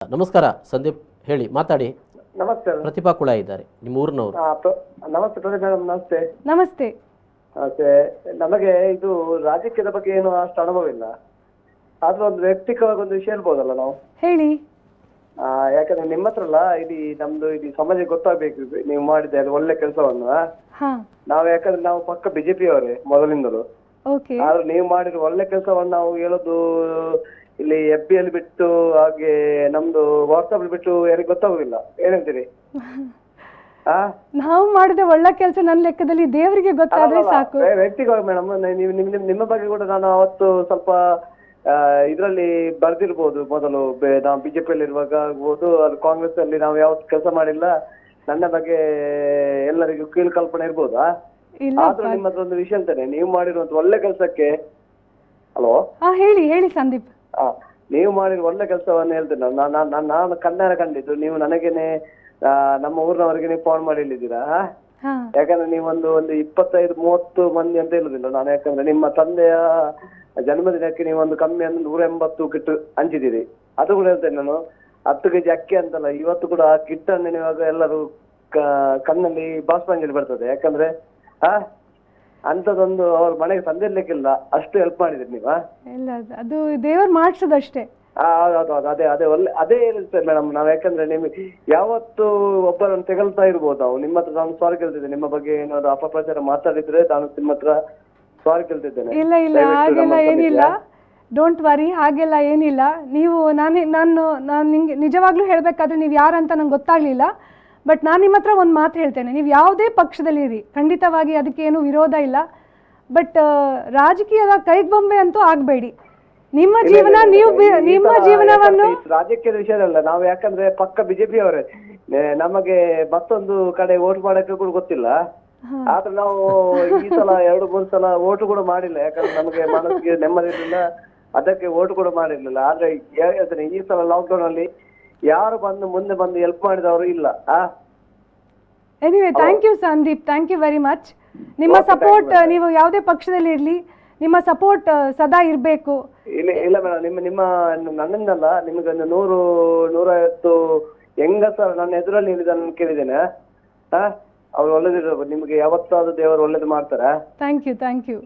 ನಮಸ್ಕಾರ ಸಂದೀಪ್, ಹೇಳಿ, ಮಾತಾಡಿ. ನಮಸ್ತೆ ಪ್ರತಿಭಾ ಕುಳ ಇದ್ದಾರೆ, ನಿಮ್ಮ ಊರಿನವರು. ನಮಸ್ತೆ ಪ್ರತಿಭಾ ಮೇಡಮ್, ನಮಸ್ತೆ. ನಮಸ್ತೆ. ನಮಸ್ತೆ. ನಮಗೆ ಇದು ರಾಜಕೀಯದ ಬಗ್ಗೆ ಏನು ಅಷ್ಟು ಅನುಭವ ಇಲ್ಲ, ಆದ್ರೂ ಒಂದು ವ್ಯಕ್ತಿಗತವಾಗಿ ಒಂದು ವಿಷಯ ಹೇಳ್ಬೋದಲ್ಲ ನಾವು? ಹೇಳಿ. ಯಾಕಂದ್ರೆ ನಿಮ್ಮ ಹತ್ರ ಅಲ್ಲ, ಇಡೀ ನಮ್ದು ಇಡೀ ಸಮಾಜಕ್ಕೆ ಗೊತ್ತಾಗ್ಬೇಕು ನೀವು ಮಾಡಿದ್ದೆ ಅದು ಒಳ್ಳೆ ಕೆಲಸವನ್ನು. ನಾವು ಯಾಕಂದ್ರೆ ನಾವು ಪಕ್ಕ ಬಿಜೆಪಿ ಅವರೇ ಮೊದಲಿಂದಲೂ. ಆದ್ರೆ ನೀವು ಮಾಡಿರೋ ಒಳ್ಳೆ ಕೆಲಸವನ್ನು ನಾವು ಹೇಳೋದು ಇಲ್ಲಿ FB ಅಲ್ಲಿ ಬಿಟ್ಟು, ಹಾಗೆ ನಮ್ದು ವಾಟ್ಸ್ಆಪ್ ಬಿಟ್ಟು ಯಾರಿಗೆ ಗೊತ್ತಾಗುದಿಲ್ಲ. ಏನ್ ಹೇಳ್ತೀರಿ? ನಾವು ಮಾಡಿದ ಒಳ್ಳೆ ಕೆಲಸ ನನ್ನ ಲೆಕ್ಕದಲ್ಲಿ ದೇವರಿಗೆ ಗೊತ್ತಾದ್ರೆ ಸಾಕು. ವ್ಯಕ್ತಿಗಳು ಮೇಡಮ್, ನಿಮ್ಮ ಬಗ್ಗೆ ಕೂಡ ನಾನು ಅವತ್ತು ಸ್ವಲ್ಪ ಇದ್ರಲ್ಲಿ ಬರ್ದಿರ್ಬೋದು. ಮೊದಲು ನಾವು ಬಿಜೆಪಿಯಲ್ಲಿ ಇರುವಾಗ ಆಗ್ಬೋದು, ಅದು ಕಾಂಗ್ರೆಸ್ ಅಲ್ಲಿ ನಾವು ಯಾವತ್ತು ಕೆಲಸ ಮಾಡಿಲ್ಲ, ನನ್ನ ಬಗ್ಗೆ ಎಲ್ಲರಿಗೂ ಕೀಳು ಕಲ್ಪನೆ ಇರ್ಬೋದಾ? ಆದ್ರೂ ನಿಮ್ಮ ಹತ್ರ ಒಂದು ವಿಷಯ ಅಂತಾನೆ, ನೀವು ಮಾಡಿರುವಂತ ಒಳ್ಳೆ ಕೆಲಸಕ್ಕೆ. ಹಲೋ, ಹೇಳಿ ಹೇಳಿ ಸಂದೀಪ್. ನೀವು ಮಾಡಿರೋ ಒಳ್ಳೆ ಕೆಲಸವನ್ನ ಹೇಳ್ತೇನೆ ನಾನು ಕಣ್ಣಾರ ಕಂಡಿದ್ದು. ನೀವು ನನಗೇನೆ ನಮ್ಮ ಊರಿನವರಿಗೆ ನೀವು ಫೋನ್ ಮಾಡಿ ಹೇಳಿದ್ದೀರಾ. ಯಾಕಂದ್ರೆ ನೀವೊಂದು 25-30 ಮಂದಿ ಅಂತ ಹೇಳುದಿಲ್ಲ ನಾನು. ಯಾಕಂದ್ರೆ ನಿಮ್ಮ ತಂದೆಯ ಜನ್ಮದಿನಕ್ಕೆ ನೀವೊಂದು ಕಮ್ಮಿ ಅಂದ್ರೆ 180 ಕಿಟ್ ಹಂಚಿದ್ದೀರಿ. ಅದು ಕೂಡ ಹೇಳ್ತೇನೆ ನಾನು. 10 kg ಅಕ್ಕಿ ಅಂತಲ್ಲ, ಇವತ್ತು ಕೂಡ ಆ ಕಿಟ್ ಅನ್ನು ನೀವಾಗ ಎಲ್ಲರೂ ಕಣ್ಣಲ್ಲಿ ಬಾಷ್ಪಾಂಜಲಿ ಬರ್ತದೆ. ಯಾಕಂದ್ರೆ ಅಂತದೊಂದು ಅವ್ರ ಮನೆಗೆ ತಂದಿರ್ಲಿಕ್ಕಿಲ್ಲ, ಅಷ್ಟು ಹೆಲ್ಪ್ ಮಾಡಿದ್ರಿ ನೀವು. ಇಲ್ಲ, ಅದು ದೇವರು ಮಾಡಿಸೋದಷ್ಟೇ. ಅದೇ ಒಳ್ಳೆ ಅದೇ ಹೇಳಿರ್ತೇವೆ ಮೇಡಮ್ ನಾವು. ಯಾಕಂದ್ರೆ ನಿಮಗೆ ಯಾವತ್ತು ಒಬ್ಬರನ್ನು ತೆಗಳ್ತಾ ಇರ್ಬೋದು ನಾವು. ನಿಮ್ಮ ಹತ್ರ ನಾನು ಸಾರಿ ಕೇಳ್ತಿದ್ದೆ, ನಿಮ್ಮ ಬಗ್ಗೆ ಏನಾದ್ರು ಅಪಪ್ರಚಾರ ಮಾತಾಡಿದ್ರೆ ನಾನು ನಿಮ್ಮ ಹತ್ರ ಸಾರಿ ಕೇಳ್ತಿದ್ದೇನೆ. ಇಲ್ಲ ಇಲ್ಲ, ಹಾಗೆಲ್ಲ ಏನಿಲ್ಲ, ಡೋಂಟ್ ವರಿ, ಹಾಗೆಲ್ಲ ಏನಿಲ್ಲ. ನೀವು ನಾನು ನಿಮ್ಗೆ ನಿಜವಾಗ್ಲೂ ಹೇಳ್ಬೇಕಾದ್ರೆ ನೀವು ಯಾರಂತ ನಂಗೆ ಗೊತ್ತಾಗ್ಲಿಲ್ಲ. ಬಟ್ ನಾನು ನಿಮ್ಮ ಹತ್ರ ಒಂದು ಮಾತು ಹೇಳ್ತೇನೆ, ನೀವು ಯಾವುದೇ ಪಕ್ಷದಲ್ಲಿ ಇರಿ, ಖಂಡಿತವಾಗಿ ಅದಕ್ಕೇನು ವಿರೋಧ ಇಲ್ಲ. ಬಟ್ ರಾಜಕೀಯದ ಕೈಗೊಂಬೆ ಅಂತೂ ಆಗಬೇಡಿ. ನಿಮ್ಮ ಜೀವನ ನಿಮ್ಮ ಜೀವನವನ್ನು ರಾಜಕೀಯದ ವಿಷಯದಲ್ಲ ನಾವು. ಯಾಕಂದ್ರೆ ಪಕ್ಕ ಬಿಜೆಪಿ ಅವರೇ, ನಮಗೆ ಮತ್ತೊಂದು ಕಡೆ ವೋಟ್ ಮಾಡಕ್ಕೆ ಕೂಡ ಗೊತ್ತಿಲ್ಲ. ಆದ್ರೆ ನಾವು ಈ ಸಲ 2-3 ಸಲ ವೋಟ್ ಕೂಡ ಮಾಡಿಲ್ಲ. ಯಾಕಂದ್ರೆ ನಮಗೆ ಮನಸ್ಸಿಗೆ ನೆಮ್ಮದಿ ಇರಲಿಲ್ಲ, ಅದಕ್ಕೆ ವೋಟ್ ಕೂಡ ಮಾಡಿರ್ಲಿಲ್ಲ. ಆದ್ರೆ ಹೇಳ್ತೇನೆ, ಈ ಸಲ ಲಾಕ್ಡೌನ್ ಅಲ್ಲಿ ಯಾರು ಮುಂದೆ ಬಂದು ಹೆಲ್ಪ್ ಮಾಡಿದವರು ಇಲ್ಲ. Anyway, thank you Sandeep, thank you very much. ನಿಮ್ಮ ಸಪೋರ್ಟ್, ನೀವು ಯಾವುದೇ ಪಕ್ಷದಲ್ಲಿ ಇರಲಿ, ನಿಮ್ಮ ಸಪೋರ್ಟ್ ಸದಾ ಇರಬೇಕು. ಇಲ್ಲ ಮೇಡಮ್, ನಿಮ್ಮ ನನ್ನಿಂದಲ್ಲ, ನಿಮಗೆ ಒಂದು 100-150 ಹೆಂಗಸರು ನನ್ನ ಎದುರಲ್ಲಿ ಇದನ್ನು ಕೇಳಿದ್ದೇನೆ. ಅವ್ರು ಒಳ್ಳೇದಿರ್ಬೇಕು, ನಿಮ್ಗೆ ಯಾವತ್ತಾದ್ರೂ ದೇವರು ಒಳ್ಳೇದು ಮಾಡ್ತಾರೆ. Thank you.